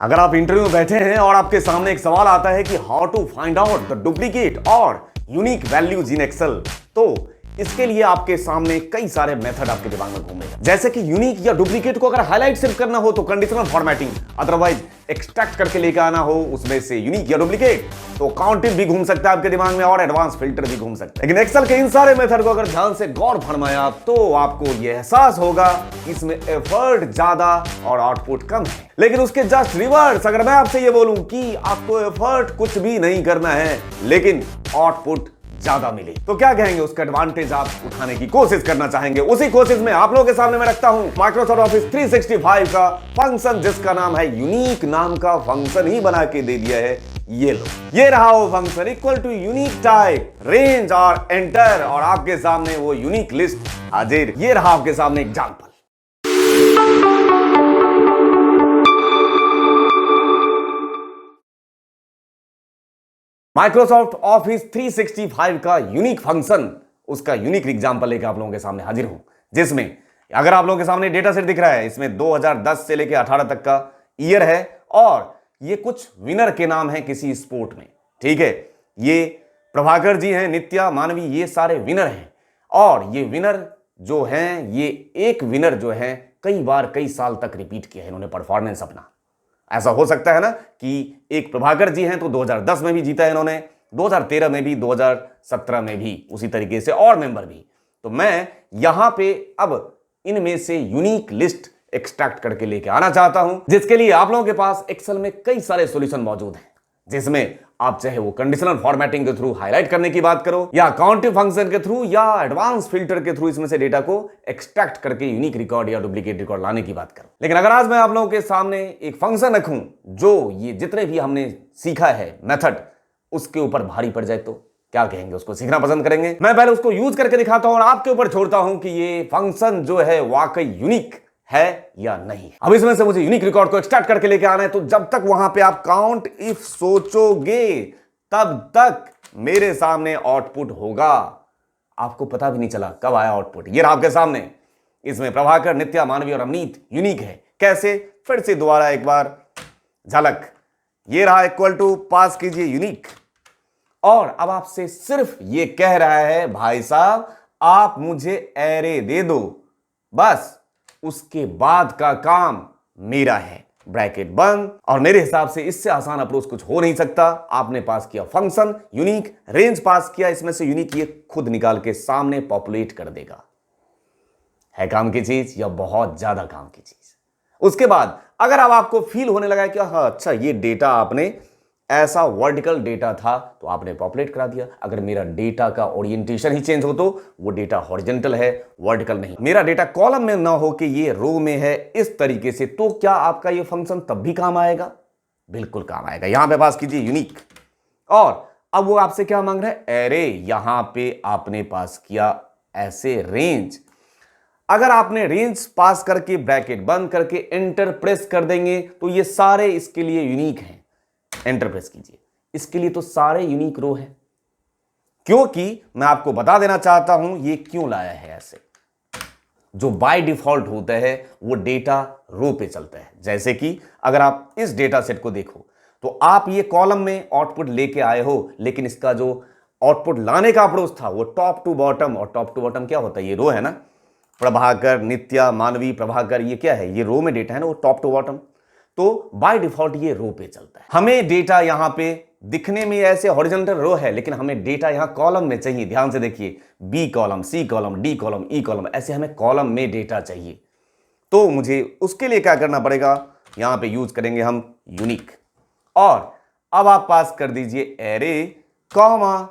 अगर आप इंटरव्यू में बैठे हैं और आपके सामने एक सवाल आता है कि how to find out the duplicate और यूनिक वैल्यूज इन एक्सेल, तो इसके लिए आपके सामने कई सारे मेथड आपके दिमाग में घूमेगा। जैसे कि यूनिक या डुप्लीकेट को अगर हाईलाइट सिर्फ करना हो तो कंडीशनल फॉर्मेटिंग, अदरवाइज एक्सट्रैक्ट करके लेकर आना हो उसमें से यूनिक या डुप्लीकेट तो काउंटिव भी घूम सकता है आपके दिमाग में और एडवांस फिल्टर भी घूम सकता है। लेकिन एक्सेल के इन सारे मेथड को अगर ध्यान से गौर फरमाया तो आपको यह एहसास होगा कि इसमें एफर्ट ज्यादा और आउटपुट कम है। लेकिन उसके जस्ट रिवर्स अगर मैं आपसे यह बोलूं कि आपको एफर्ट कुछ भी नहीं करना है लेकिन आउटपुट ज्यादा मिले, तो क्या कहेंगे? उसका एडवांटेज आप उठाने की कोशिश करना चाहेंगे। उसी कोशिश में आप लोगों के सामने मैं रखता हूं माइक्रोसॉफ्ट ऑफिस 365 का फंक्शन, जिसका नाम है यूनिक नाम का फंक्शन ही बना के दे दिया है। ये लो, ये रहा वो function equal to unique type range और एंटर, और आपके सामने वो यूनिक लिस्ट हाजिर। ये रहा आपके सामने एग्जांपल। माइक्रोसॉफ्ट ऑफिस 365 का यूनिक फंक्शन, उसका यूनिक एग्जांपल लेकर आप लोगों के सामने हाजिर हूं, जिसमें अगर आप लोगों के सामने डेटा सेट दिख रहा है, इसमें 2010 से लेकर 18 तक का ईयर है और ये कुछ विनर के नाम है किसी स्पोर्ट में। ठीक है, ये प्रभाकर जी हैं, नित्या, मानवी, ये सारे विनर हैं। और ये विनर जो हैं, ये एक विनर जो है कई बार कई साल तक रिपीट किया है इन्होंने परफॉर्मेंस अपना। ऐसा हो सकता है ना कि एक प्रभाकर जी हैं तो 2010 में भी जीता है इन्होंने, 2013 में भी, 2017 में भी, उसी तरीके से और मेंबर भी। तो मैं यहां पे अब इनमें से यूनिक लिस्ट एक्सट्रैक्ट करके लेके आना चाहता हूं, जिसके लिए आप लोगों के पास एक्सेल में कई सारे सॉल्यूशन मौजूद हैं, जिसमें आप चाहे वो कंडीशनल फॉर्मेटिंग के थ्रू हाईलाइट करने की बात करो या काउंटिव फंक्शन के थ्रू या एडवांस फिल्टर के थ्रू इसमें से डेटा को एक्सट्रैक्ट करके यूनिक रिकॉर्ड या डुप्लीकेट रिकॉर्ड लाने की बात करो। लेकिन अगर आज मैं आप लोगों के सामने एक फंक्शन रखूं जो ये जितने भी हमने सीखा है मेथड उसके ऊपर भारी पड़ जाए तो क्या कहेंगे? उसको सीखना पसंद करेंगे? मैं पहले उसको यूज करके दिखाता हूं और आपके ऊपर छोड़ता हूं कि ये फंक्शन जो है वाकई यूनिक है या नहीं। अब इसमें से मुझे यूनिक रिकॉर्ड को एक्सट्रैक्ट करके लेके आना है, तो जब तक वहां पे आप काउंट इफ सोचोगे तब तक मेरे सामने आउटपुट होगा। आपको पता भी नहीं चला कब आया आउटपुट। ये रहा आपके सामने, इसमें प्रभाकर, नित्या, मानवी और अमनीत यूनिक है। कैसे? फिर से दोबारा एक बार झलक। ये रहा इक्वल टू, पास कीजिए यूनिक। और अब आपसे सिर्फ ये कह रहा है भाई साहब आप मुझे एरे दे दो, बस उसके बाद का काम मेरा है, ब्रैकेट बंद। और मेरे हिसाब से इससे आसान अप्रोच कुछ हो नहीं सकता। आपने पास किया फंक्शन, यूनिक, रेंज पास किया, इसमें से यूनिक ये खुद निकाल के सामने पॉपुलेट कर देगा। है काम की चीज या बहुत ज्यादा काम की चीज? उसके बाद अगर अब आपको फील होने लगा कि हाँ अच्छा ये डेटा आपने ऐसा वर्टिकल डेटा था तो आपने पॉपुलेट करा दिया। अगर मेरा डेटा का ओरिएंटेशन ही चेंज हो तो वो डेटा हॉरिजॉन्टल है, वर्टिकल नहीं। मेरा डेटा कॉलम में ना हो कि ये रो में है इस तरीके से, तो क्या आपका ये फंक्शन तब भी काम आएगा? बिल्कुल काम आएगा। यहां पे पास कीजिए यूनिक। और अब वो आपसे क्या मांग रहा है? एरे। यहां पे आपने पास किया ऐसे रेंज। अगर आपने रेंज पास करके ब्रैकेट बंद करके एंटर प्रेस कर देंगे तो ये सारे इसके लिए यूनिक हैं। एंटर प्रेस कीजिए, इसके लिए तो सारे यूनिक रो है। क्योंकि मैं आपको बता देना चाहता हूं ये क्यों लाया है ऐसे। जो बाय डिफॉल्ट होता है वो डेटा रो पे चलता है। जैसे कि अगर आप इस डेटा सेट को देखो तो आप ये कॉलम में आउटपुट लेके आए हो, लेकिन इसका जो आउटपुट लाने का अप्रोच था वो टॉप टू बॉटम, और टॉप टू बॉटम क्या होता है? ये रो है ना, प्रभाकर, नित्या, मानवी, प्रभाकर, ये क्या है? ये रो में डेटा है ना, वो टॉप टू बॉटम। तो बाय डिफॉल्ट ये रो पे चलता है। हमें डेटा यहां पे दिखने में ऐसे हॉरिजॉन्टल रो है, लेकिन हमें डेटा यहां कॉलम में चाहिए। ध्यान से देखिए, B column, C column, D column, E column, ऐसे हमें कॉलम में डेटा चाहिए। तो मुझे उसके लिए क्या करना पड़ेगा? यहां पे यूज करेंगे हम यूनिक। और अब आप पास कर दीजिए एरे कॉमा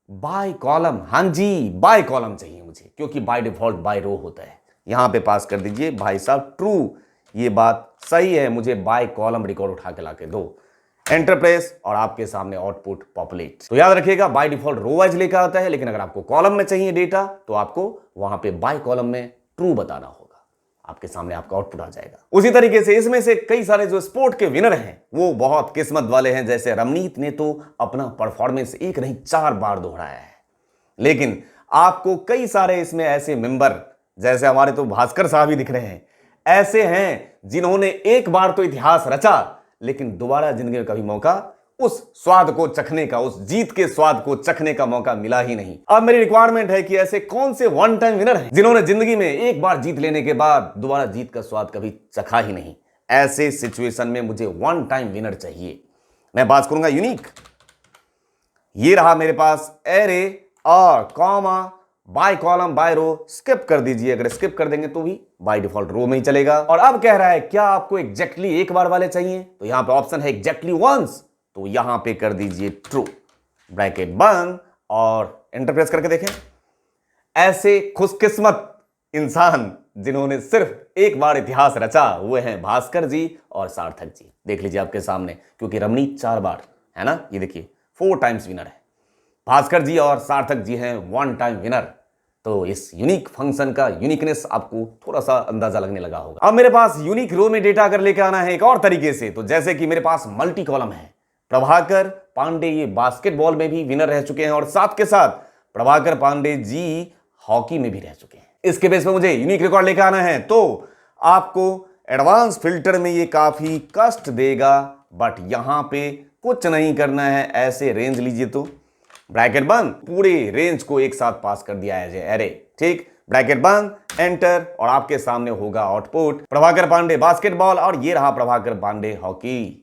बाय कॉलम। हां जी, बाय कॉलम चाहिए मुझे, क्योंकि बाय डिफॉल्ट बाय रो होता है। यहां पे पास कर दीजिए भाई साहब ट्रू। ये बात सही है, मुझे बाय कॉलम रिकॉर्ड उठा के लाके दो। एंटर प्रेस और आपके सामने आउटपुट पॉपुलेट। तो याद रखिएगा बाय डिफॉल्ट रो वाइज लेकर आता है, लेकिन अगर आपको कॉलम में चाहिए डेटा तो आपको वहां पे बाय कॉलम में ट्रू बताना होगा। आपके सामने आपका आउटपुट आ जाएगा। उसी तरीके से इसमें से कई सारे जो स्पोर्ट के विनर हैं वो बहुत किस्मत वाले हैं। जैसे रमनीत ने तो अपना परफॉर्मेंस एक नहीं 4 बार दोहराया है। लेकिन आपको कई सारे इसमें ऐसे मेंबर, जैसे हमारे तो भास्कर साहब ही दिख रहे हैं, ऐसे हैं जिन्होंने एक बार तो इतिहास रचा लेकिन दोबारा जिंदगी में कभी मौका उस स्वाद को चखने का, उस जीत के स्वाद को चखने का मौका मिला ही नहीं। अब मेरी रिक्वायरमेंट है कि ऐसे कौन से वन टाइम विनर हैं जिन्होंने जिंदगी में एक बार जीत लेने के बाद दोबारा जीत का स्वाद कभी चखा ही नहीं। ऐसे सिचुएशन में मुझे वन टाइम विनर चाहिए। मैं बात करूंगा यूनिक। ये रहा मेरे पास एरे और comma, by column by row. Skip कर दीजिए, अगर स्किप कर देंगे तो भी बाय डिफॉल्ट रो में ही चलेगा। और अब कह रहा है क्या आपको एग्जैक्टली एक बार वाले चाहिए, तो यहां पे ऑप्शन है एग्जैक्टली वंस, तो यहां पे कर दीजिए ट्रू, ब्रैकेट बंद और एंटर प्रेस करके देखें। ऐसे खुशकिस्मत इंसान जिन्होंने सिर्फ एक बार इतिहास रचा हुए हैं भास्कर जी और सार्थक जी। देख लीजिए आपके सामने, क्योंकि रमनीत 4 बार है ना, ये देखिए 4 टाइम्स विनर है। भास्कर जी और सार्थक जी हैं 1 टाइम विनर। तो इस यूनिक फंक्शन का यूनिकनेस आपको थोड़ा सा अंदाजा लगने लगा होगा। अब मेरे पास यूनिक रो में डेटा अगर लेकर आना है एक और तरीके से, तो जैसे कि मेरे पास मल्टी कॉलम है। प्रभाकर पांडे ये बास्केटबॉल में भी विनर रह चुके हैं और साथ के साथ प्रभाकर पांडे जी हॉकी में भी रह चुके हैं। इसके बेस पे मुझे यूनिक रिकॉर्ड लेकर आना है तो आपको एडवांस फिल्टर में ये काफी कष्ट देगा, बट यहां पे कुछ नहीं करना है। ऐसे रेंज लीजिए तो ब्रैकेट बंद, पूरे रेंज को एक साथ पास कर दिया है एरे, ठीक। ब्रैकेट बंद, एंटर, और आपके सामने होगा आउटपुट प्रभाकर पांडे बास्केटबॉल और ये रहा प्रभाकर पांडे हॉकी।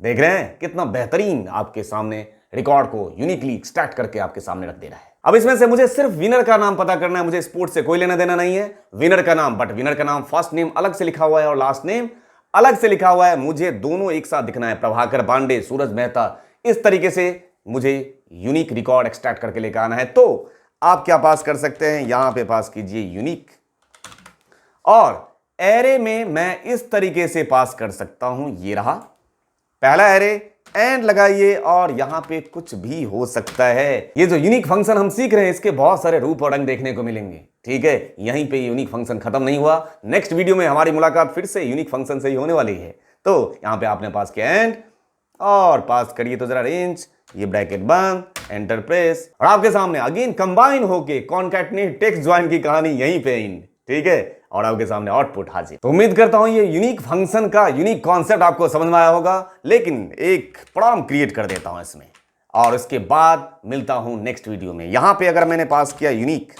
देख रहे हैं कितना बेहतरीन आपके सामने रिकॉर्ड को यूनिकली एक्सट्रैक्ट करके आपके सामने रख दे रहा है। अब इसमें से मुझे सिर्फ विनर का नाम पता करना है, मुझे स्पोर्ट्स से कोई लेना देना नहीं है। विनर का नाम, बट विनर का नाम फर्स्ट नेम अलग से लिखा हुआ है और लास्ट नेम अलग से लिखा हुआ है। मुझे दोनों एक साथ दिखना है, प्रभाकर पांडे, सूरज मेहता। इस तरीके से मुझे यूनिक रिकॉर्ड एक्सट्रैक्ट करके लेकर आना है। तो आप क्या पास कर सकते हैं, यहां पे पास कीजिए यूनिक, और एरे में मैं इस तरीके से पास कर सकता हूं। ये रहा पहला एरे, एंड लगाइए, और यहां पे कुछ भी हो सकता है। ये जो यूनिक फंक्शन हम सीख रहे हैं इसके बहुत सारे रूप और रंग देखने को मिलेंगे, ठीक है। यहीं पे यूनिक फंक्शन खत्म नहीं हुआ। नेक्स्ट वीडियो में हमारी मुलाकात फिर से यूनिक फंक्शन से ही होने वाली है। तो यहां पे आपने पास किया एंड, और पास करिए तो जरा रेंज, ये ब्रैकेट बंद, एंटर प्रेस, और आपके सामने अगेन कंबाइन होके कॉन्कैटनेट टेक्स्ट ज्वाइन की कहानी यहीं पे एंड, ठीक है। और आपके सामने आउटपुट हाजिर। तो उम्मीद करता हूं ये यूनिक फंक्शन का यूनिक कॉन्सेप्ट आपको समझ में आया होगा, लेकिन एक प्रॉम्प्ट क्रिएट कर देता हूं इसमें, और उसके बाद मिलता हूं नेक्स्ट वीडियो में। यहां पे अगर मैंने पास किया यूनिक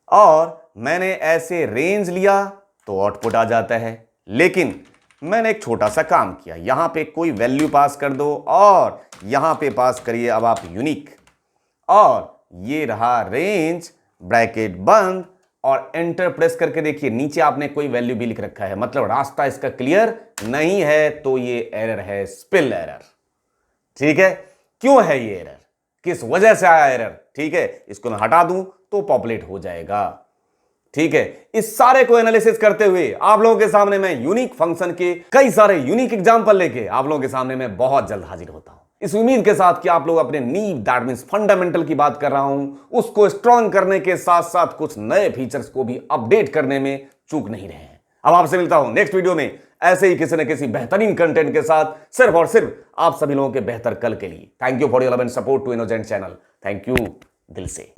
और मैंने ऐसे रेंज लिया तो आउटपुट आ जाता है, लेकिन मैंने एक छोटा सा काम किया। यहां पे कोई वैल्यू पास कर दो और यहां पे पास करिए अब आप यूनिक, और ये रहा रेंज, ब्रैकेट बंद, और एंटर प्रेस करके देखिए नीचे आपने कोई वैल्यू भी लिख रखा है, मतलब रास्ता इसका क्लियर नहीं है। तो ये एरर है, स्पिल एरर, ठीक है। क्यों है ये एरर, किस वजह से आया एरर, ठीक है। इसको मैं हटा दूं तो पॉपुलेट हो जाएगा, ठीक है। इस सारे को एनालिसिस करते हुए आप लोगों के सामने मैं यूनिक फंक्शन के कई सारे यूनिक एग्जांपल लेके आप लोगों के सामने मैं बहुत जल्द हाजिर होता हूं, इस उम्मीद के साथ कि आप लोग अपने नींव, दैट मींस फंडामेंटल की बात कर रहा हूं, उसको स्ट्रांग करने के साथ साथ कुछ नए फीचर्स को भी अपडेट करने में चूक नहीं रहे हैं। अब आपसे मिलता हूं नेक्स्ट वीडियो में ऐसे ही किसी न किसी बेहतरीन कंटेंट के साथ, सिर्फ और सिर्फ आप सभी लोगों के बेहतर कल के लिए। Thank you for your love and support to इनोजेंट चैनल। थैंक यू दिल से।